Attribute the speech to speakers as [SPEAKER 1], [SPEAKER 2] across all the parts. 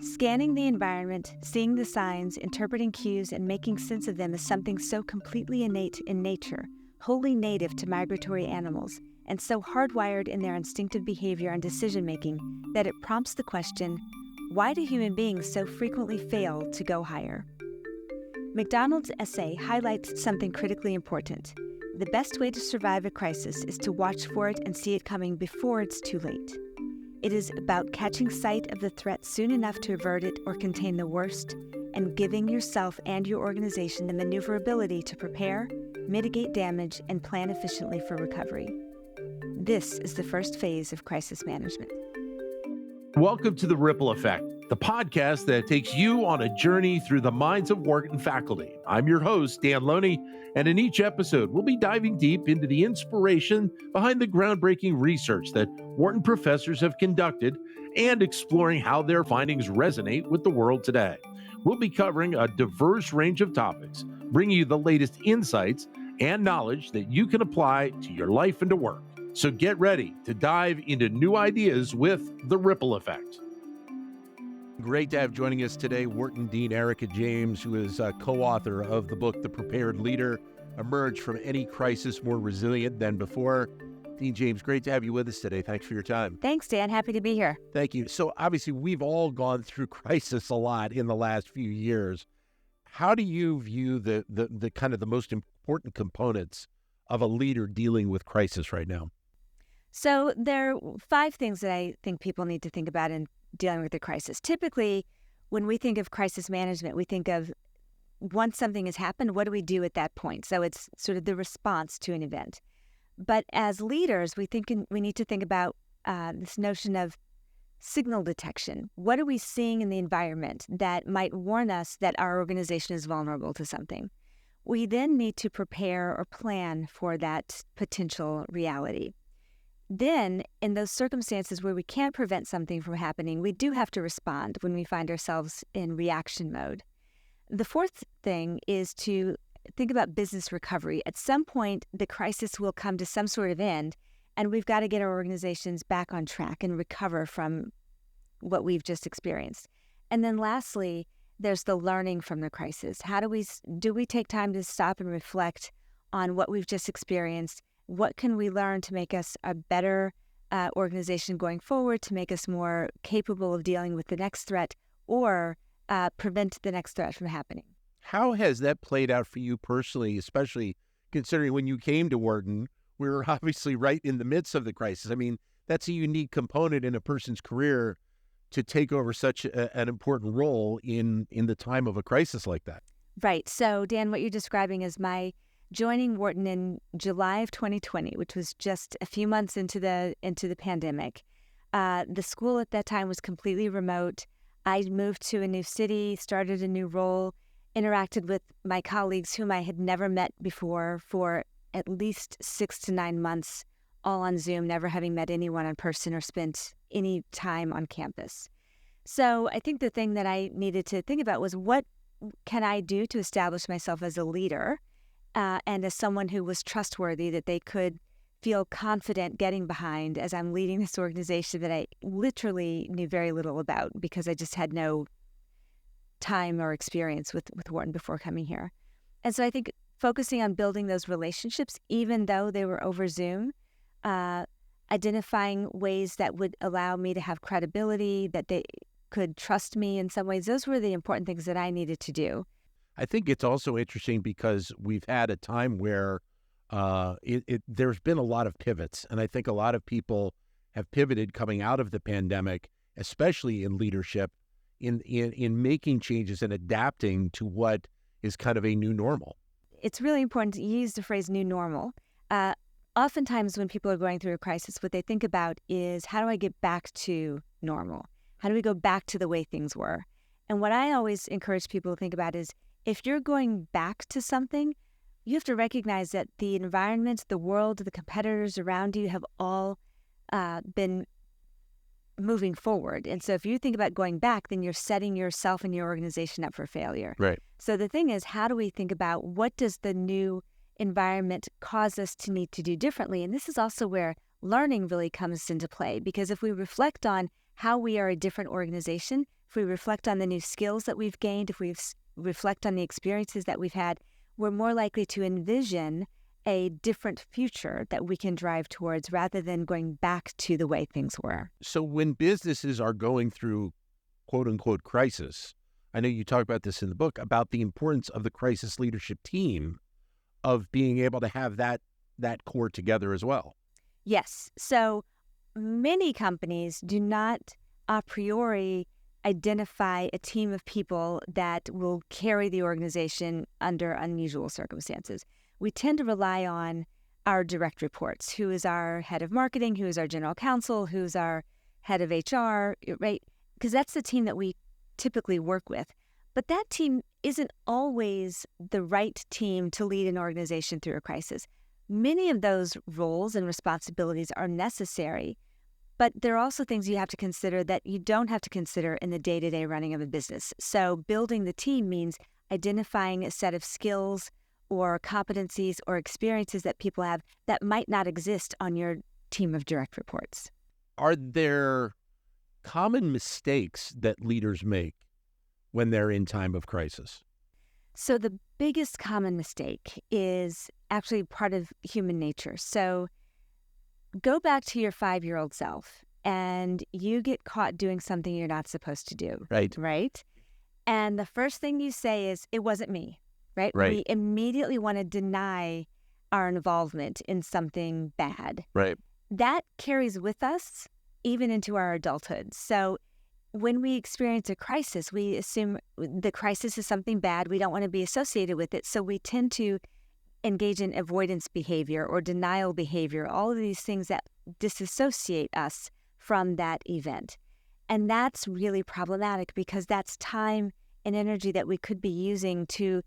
[SPEAKER 1] Scanning the environment, seeing the signs, interpreting cues, and making sense of them is something so completely innate in nature, wholly native to migratory animals, and so hardwired in their instinctive behavior and decision-making that it prompts the question, why do human beings so frequently fail to go higher? MacDonald's essay highlights something critically important. The best way to survive a crisis is to watch for it and see it coming before it's too late. It is about catching sight of the threat soon enough to avert it or contain the worst, and giving yourself and your organization the maneuverability to prepare, mitigate damage, and plan efficiently for recovery. This is the first phase of crisis management.
[SPEAKER 2] Welcome to The Ripple Effect, the podcast that takes you on a journey through the minds of Wharton faculty. I'm your host, Dan Loney, and in each episode, we'll be diving deep into the inspiration behind the groundbreaking research that Wharton professors have conducted and exploring how their findings resonate with the world today. We'll be covering a diverse range of topics, bringing you the latest insights and knowledge that you can apply to your life and to work. So get ready to dive into new ideas with The Ripple Effect. Great to have joining us today Wharton Dean Erika James, who is a co-author of the book, The Prepared Leader, Emerge from Any Crisis More Resilient Than Before. Dean James, great to have you with us today. Thanks for your time.
[SPEAKER 1] Thanks, Dan. Happy to be here.
[SPEAKER 2] Thank you. So obviously, we've all gone through crisis a lot in the last few years. How do you view the kind of the most important components of a leader dealing with crisis right now?
[SPEAKER 1] So there are 5 things that I think people need to think about in dealing with a crisis. Typically, when we think of crisis management, we think of once something has happened, what do we do at that point? So it's sort of the response to an event. But as leaders, we need to think about this notion of signal detection. What are we seeing in the environment that might warn us that our organization is vulnerable to something? We then need to prepare or plan for that potential reality. Then, in those circumstances where we can't prevent something from happening, we do have to respond when we find ourselves in reaction mode. The 4th thing is to think about business recovery. At some point, the crisis will come to some sort of end, and we've got to get our organizations back on track and recover from what we've just experienced. And then lastly, there's the learning from the crisis. How do we take time to stop and reflect on what we've just experienced? What can we learn to make us a better organization going forward, to make us more capable of dealing with the next threat or prevent the next threat from happening?
[SPEAKER 2] How has that played out for you personally, especially considering when you came to Wharton, we were obviously right in the midst of the crisis. I mean, that's a unique component in a person's career to take over such an important role in the time of a crisis like that.
[SPEAKER 1] Right. So, Dan, what you're describing is my joining Wharton in July of 2020, which was just a few months into the pandemic. The school at that time was completely remote. I moved to a new city, started a new role, interacted with my colleagues whom I had never met before for at least 6 to 9 months, all on Zoom, never having met anyone in person or spent any time on campus. So I think the thing that I needed to think about was, what can I do to establish myself as a leader and as someone who was trustworthy, that they could feel confident getting behind as I'm leading this organization that I literally knew very little about because I just had no time or experience with Wharton before coming here. And so I think focusing on building those relationships, even though they were over Zoom, identifying ways that would allow me to have credibility, that they could trust me in some ways, those were the important things that I needed to do.
[SPEAKER 2] I think it's also interesting because we've had a time where there's been a lot of pivots, and I think a lot of people have pivoted coming out of the pandemic, especially in leadership, in making changes and adapting to what is kind of a new normal.
[SPEAKER 1] It's really important to use the phrase new normal. Oftentimes when people are going through a crisis, what they think about is, how do I get back to normal? How do we go back to the way things were? And what I always encourage people to think about is, if you're going back to something, you have to recognize that the environment, the world, the competitors around you have all been moving forward. And so if you think about going back, then you're setting yourself and your organization up for failure.
[SPEAKER 2] Right.
[SPEAKER 1] So the thing is, how do we think about what does the new environment cause us to need to do differently? And this is also where learning really comes into play, because if we reflect on how we are a different organization if we reflect on the new skills that we've gained, if we reflect on the experiences that we've had, we're more likely to envision a different future that we can drive towards rather than going back to the way things were.
[SPEAKER 2] So when businesses are going through quote unquote crisis, I know you talk about this in the book, about the importance of the crisis leadership team of being able to have that core together as well.
[SPEAKER 1] Yes. So many companies do not a priori identify a team of people that will carry the organization under unusual circumstances. We tend to rely on our direct reports, who is our head of marketing, who is our general counsel, who's our head of HR, right? Because that's the team that we typically work with. But that team isn't always the right team to lead an organization through a crisis. Many of those roles and responsibilities are necessary, but there are also things you have to consider that you don't have to consider in the day-to-day running of a business. So building the team means identifying a set of skills or competencies or experiences that people have that might not exist on your team of direct reports.
[SPEAKER 2] Are there common mistakes that leaders make when they're in time of crisis?
[SPEAKER 1] So the biggest common mistake is actually part of human nature. So go back to your 5-year-old self and you get caught doing something you're not supposed to do. Right? And the first thing you say is, it wasn't me. Right? We immediately want to deny our involvement in something bad.
[SPEAKER 2] Right.
[SPEAKER 1] That carries with us even into our adulthood. So when we experience a crisis, we assume the crisis is something bad. We don't want to be associated with it. So we tend to engage in avoidance behavior or denial behavior, all of these things that disassociate us from that event. And that's really problematic because that's time and energy that we could be using to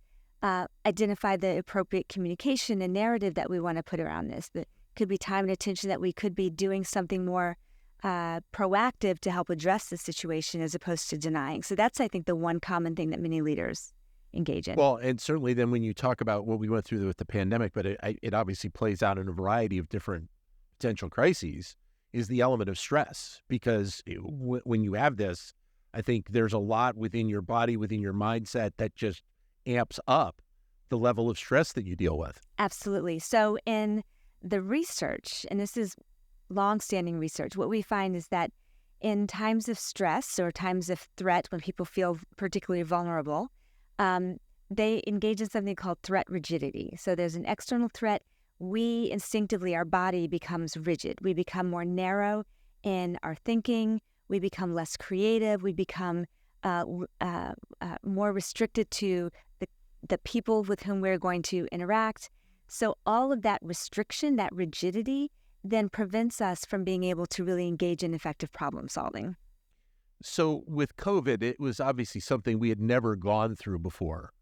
[SPEAKER 1] identify the appropriate communication and narrative that we want to put around this. That could be time and attention that we could be doing something more proactive to help address the situation as opposed to denying. So that's, I think, the one common thing that many leaders engage in.
[SPEAKER 2] Well, and certainly then when you talk about what we went through with the pandemic, but it obviously plays out in a variety of different potential crises, is the element of stress. Because when you have this, I think there's a lot within your body, within your mindset that just amps up the level of stress that you deal with.
[SPEAKER 1] Absolutely. So in the research, and this is longstanding research, what we find is that in times of stress or times of threat, when people feel particularly vulnerable, they engage in something called threat rigidity. So there's an external threat. We instinctively, our body becomes rigid. We become more narrow in our thinking. We become less creative. We become more restricted to the people with whom we're going to interact. So all of that restriction, that rigidity, then prevents us from being able to really engage in effective problem solving.
[SPEAKER 2] So with COVID, it was obviously something we had never gone through before.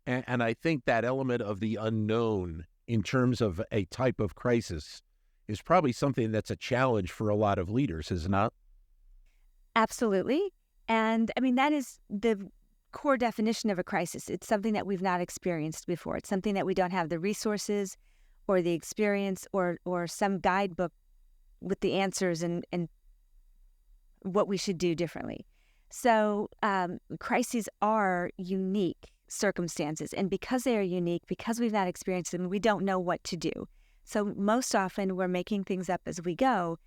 [SPEAKER 2] And I think that element of the unknown in terms of a type of crisis is probably something that's a challenge for a lot of leaders, is it not?
[SPEAKER 1] Absolutely. And I mean, that is the core definition of a crisis. It's something that we've not experienced before. It's something that we don't have the resources or the experience or some guidebook with the answers and what we should do differently. So crises are unique circumstances. And because they are unique, because we've not experienced them, we don't know what to do. So most often we're making things up as we go,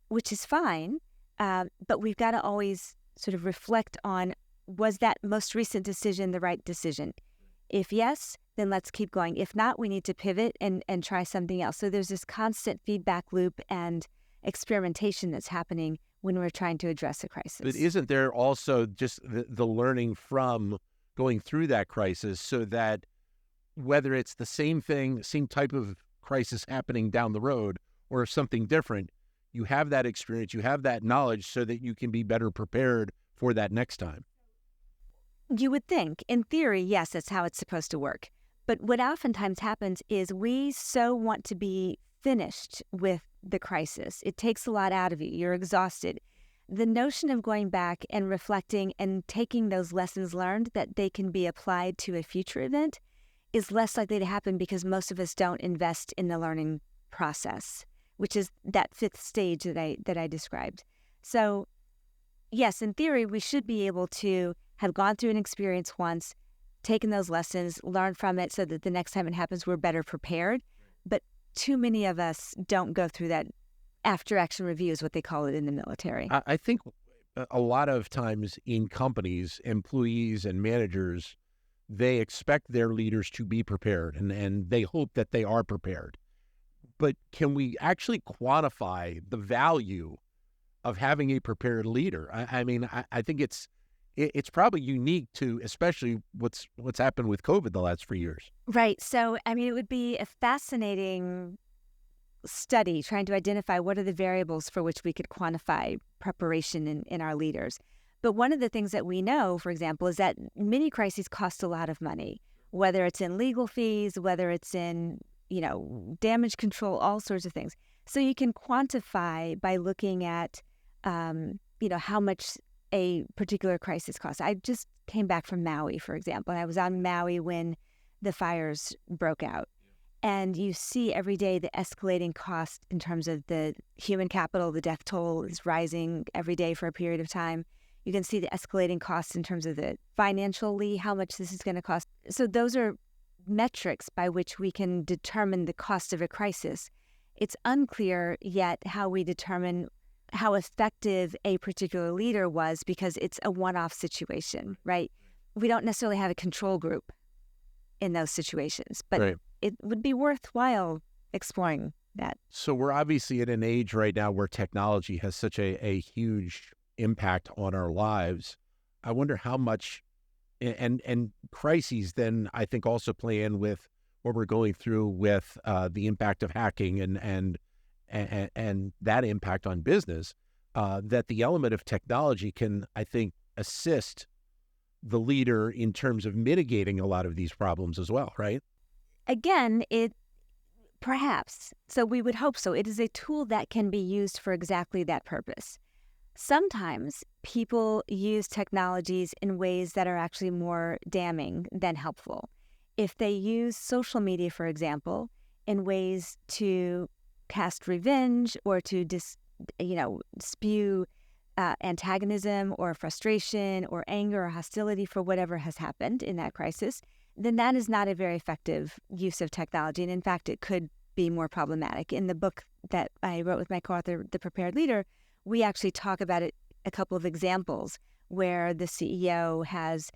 [SPEAKER 1] which is fine. But we've got to always sort of reflect on, was that most recent decision the right decision? If yes, then let's keep going. If not, we need to pivot and try something else. So there's this constant feedback loop and experimentation that's happening when we're trying to address a crisis.
[SPEAKER 2] But isn't there also just the learning from going through that crisis, so that whether it's the same thing, same type of crisis happening down the road or something different, you have that experience, you have that knowledge so that you can be better prepared for that next time?
[SPEAKER 1] You would think, in theory, yes, that's how it's supposed to work. But what oftentimes happens is we so want to be finished with the crisis. It takes a lot out of you. You're exhausted. The notion of going back and reflecting and taking those lessons learned that they can be applied to a future event is less likely to happen because most of us don't invest in the learning process, which is that fifth stage that I described. So yes, in theory, we should be able to have gone through an experience once, taken those lessons, learned from it so that the next time it happens, we're better prepared. But too many of us don't go through that after action review is what they call it in the military.
[SPEAKER 2] I think a lot of times in companies, employees and managers, they expect their leaders to be prepared and they hope that they are prepared. But can we actually quantify the value of having a prepared leader? I think it's probably unique to especially what's happened with COVID the last few years.
[SPEAKER 1] Right. So, it would be a fascinating study trying to identify what are the variables for which we could quantify preparation in our leaders. But one of the things that we know, for example, is that many crises cost a lot of money, whether it's in legal fees, whether it's in, damage control, all sorts of things. So you can quantify by looking at, how much a particular crisis costs. I just came back from Maui, for example, and I was on Maui when the fires broke out. And you see every day the escalating cost in terms of the human capital, the death toll is rising every day for a period of time. You can see the escalating costs in terms of the financially, how much this is going to cost. So those are metrics by which we can determine the cost of a crisis. It's unclear yet how we determine how effective a particular leader was because it's a one-off situation, right? We don't necessarily have a control group in those situations, but
[SPEAKER 2] Right.
[SPEAKER 1] It would be worthwhile exploring that.
[SPEAKER 2] So we're obviously at an age right now where technology has such a huge impact on our lives. I wonder how much, and crises then I think also play in with what we're going through with the impact of hacking and that impact on business, that the element of technology can, I think, assist the leader in terms of mitigating a lot of these problems as well, right?
[SPEAKER 1] Again, perhaps, so we would hope so. It is a tool that can be used for exactly that purpose. Sometimes people use technologies in ways that are actually more damning than helpful. If they use social media, for example, in ways to cast revenge or to spew antagonism or frustration or anger or hostility for whatever has happened in that crisis, then that is not a very effective use of technology. And in fact, it could be more problematic. In the book that I wrote with my co-author, The Prepared Leader, we actually talk about it, a couple of examples where the CEO has,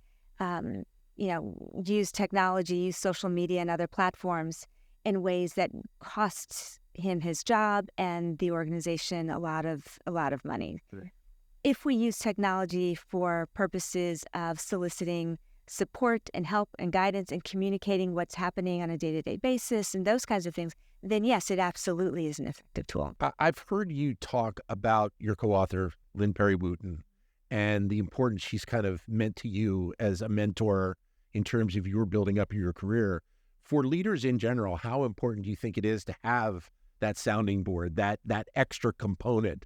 [SPEAKER 1] used technology, used social media and other platforms in ways that costs him his job and the organization a lot of money.
[SPEAKER 2] Right.
[SPEAKER 1] If we use technology for purposes of soliciting support and help and guidance and communicating what's happening on a day-to-day basis and those kinds of things, then yes, it absolutely is an effective tool.
[SPEAKER 2] I've heard you talk about your co-author, Lynn Perry Wooten, and the importance she's kind of meant to you as a mentor in terms of your building up your career. For leaders in general, how important do you think it is to have that sounding board, that extra component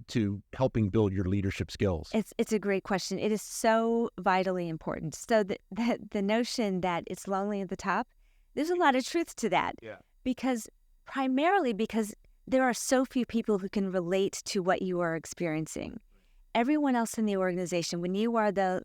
[SPEAKER 2] to helping build your leadership skills?
[SPEAKER 1] It's a great question. It is so vitally important. So the notion that it's lonely at the top, there's a lot of truth to that.
[SPEAKER 2] Yeah.
[SPEAKER 1] Primarily because there are so few people who can relate to what you are experiencing. Everyone else in the organization, when you are the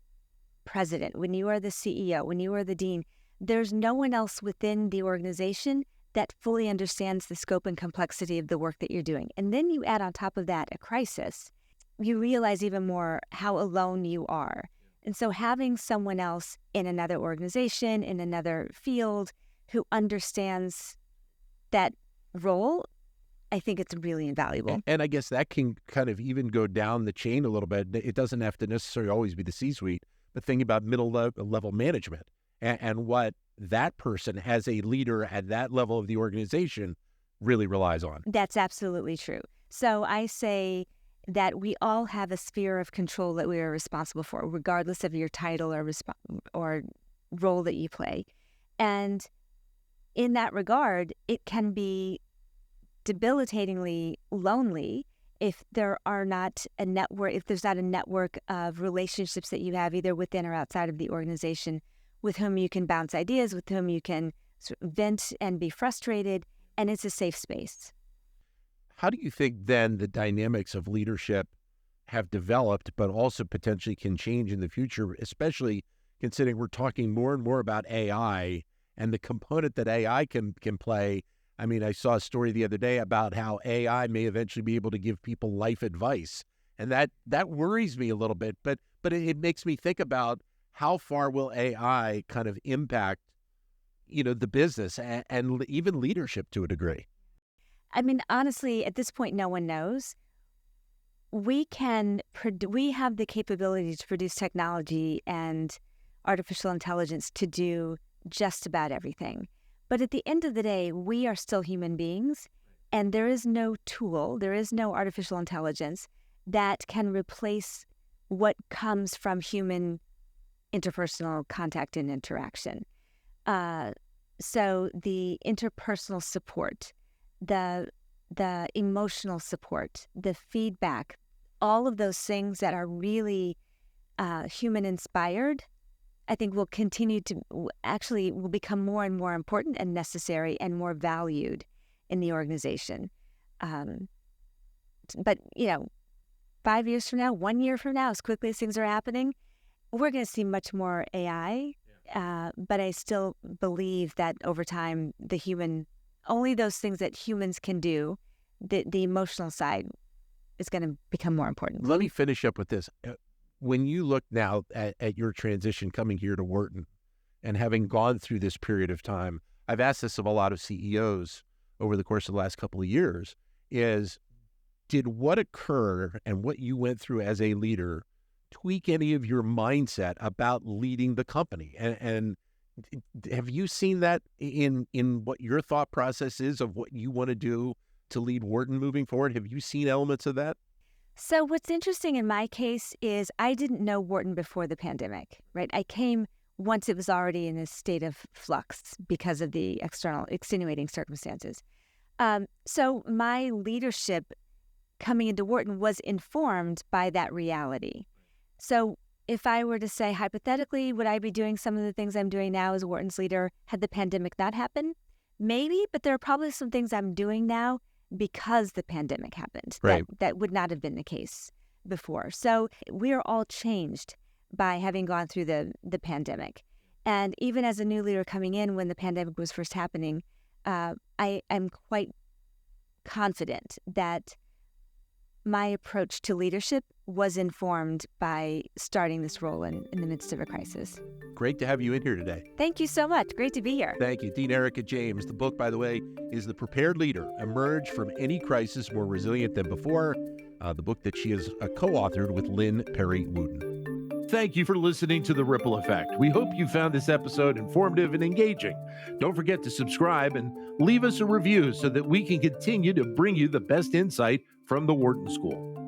[SPEAKER 1] president, when you are the CEO, when you are the dean, there's no one else within the organization that fully understands the scope and complexity of the work that you're doing. And then you add on top of that a crisis, you realize even more how alone you are. And so having someone else in another organization, in another field, who understands that role, I think it's really invaluable.
[SPEAKER 2] And I guess that can kind of even go down the chain a little bit. It doesn't have to necessarily always be the C-suite, but think about middle level management and what that person as a leader at that level of the organization really relies on.
[SPEAKER 1] That's absolutely true. So I say that we all have a sphere of control that we are responsible for, regardless of your title or role that you play. And in that regard, it can be debilitatingly lonely if there's not a network of relationships that you have either within or outside of the organization with whom you can bounce ideas, with whom you can vent and be frustrated, and it's a safe space.
[SPEAKER 2] How do you think then the dynamics of leadership have developed, but also potentially can change in the future, especially considering we're talking more and more about AI and the component that AI can play. I mean, I saw a story the other day about how AI may eventually be able to give people life advice. And that worries me a little bit, but it makes me think about how far will AI kind of impact, the business and even leadership to a degree.
[SPEAKER 1] I mean, honestly, at this point, no one knows. We have the capability to produce technology and artificial intelligence to do just about everything. But at the end of the day, we are still human beings, and there is no tool, there is no artificial intelligence that can replace what comes from human interpersonal contact and interaction. So the interpersonal support, the emotional support, the feedback, all of those things that are really human inspired, I think will continue to will become more and more important and necessary and more valued in the organization. But 5 years from now, 1 year from now, as quickly as things are happening, we're going to see much more AI. But I still believe that over time, only those things that humans can do, the emotional side is going to become more important.
[SPEAKER 2] Let me finish up with this. When you look now at your transition coming here to Wharton and having gone through this period of time, I've asked this of a lot of CEOs over the course of the last couple of years, did what occur and what you went through as a leader tweak any of your mindset about leading the company? And have you seen that in what your thought process is of what you want to do to lead Wharton moving forward? Have you seen elements of that?
[SPEAKER 1] So what's interesting in my case is I didn't know Wharton before the pandemic, right? I came once it was already in a state of flux because of the external extenuating circumstances. So my leadership coming into Wharton was informed by that reality. So if I were to say hypothetically, would I be doing some of the things I'm doing now as Wharton's leader had the pandemic not happened? Maybe, but there are probably some things I'm doing now because the pandemic happened.
[SPEAKER 2] Right.
[SPEAKER 1] That would not have been the case before. So we are all changed by having gone through the pandemic. And even as a new leader coming in when the pandemic was first happening, I am quite confident that my approach to leadership was informed by starting this role in the midst of a crisis.
[SPEAKER 2] Great to have you in here today.
[SPEAKER 1] Thank you so much. Great to be here.
[SPEAKER 2] Thank you. Dean Erika James. The book, by the way, is The Prepared Leader, Emerge from Any Crisis More Resilient Than Before, the book that she has co-authored with Lynn Perry Wooten. Thank you for listening to The Ripple Effect. We hope you found this episode informative and engaging. Don't forget to subscribe and leave us a review so that we can continue to bring you the best insight from the Wharton School.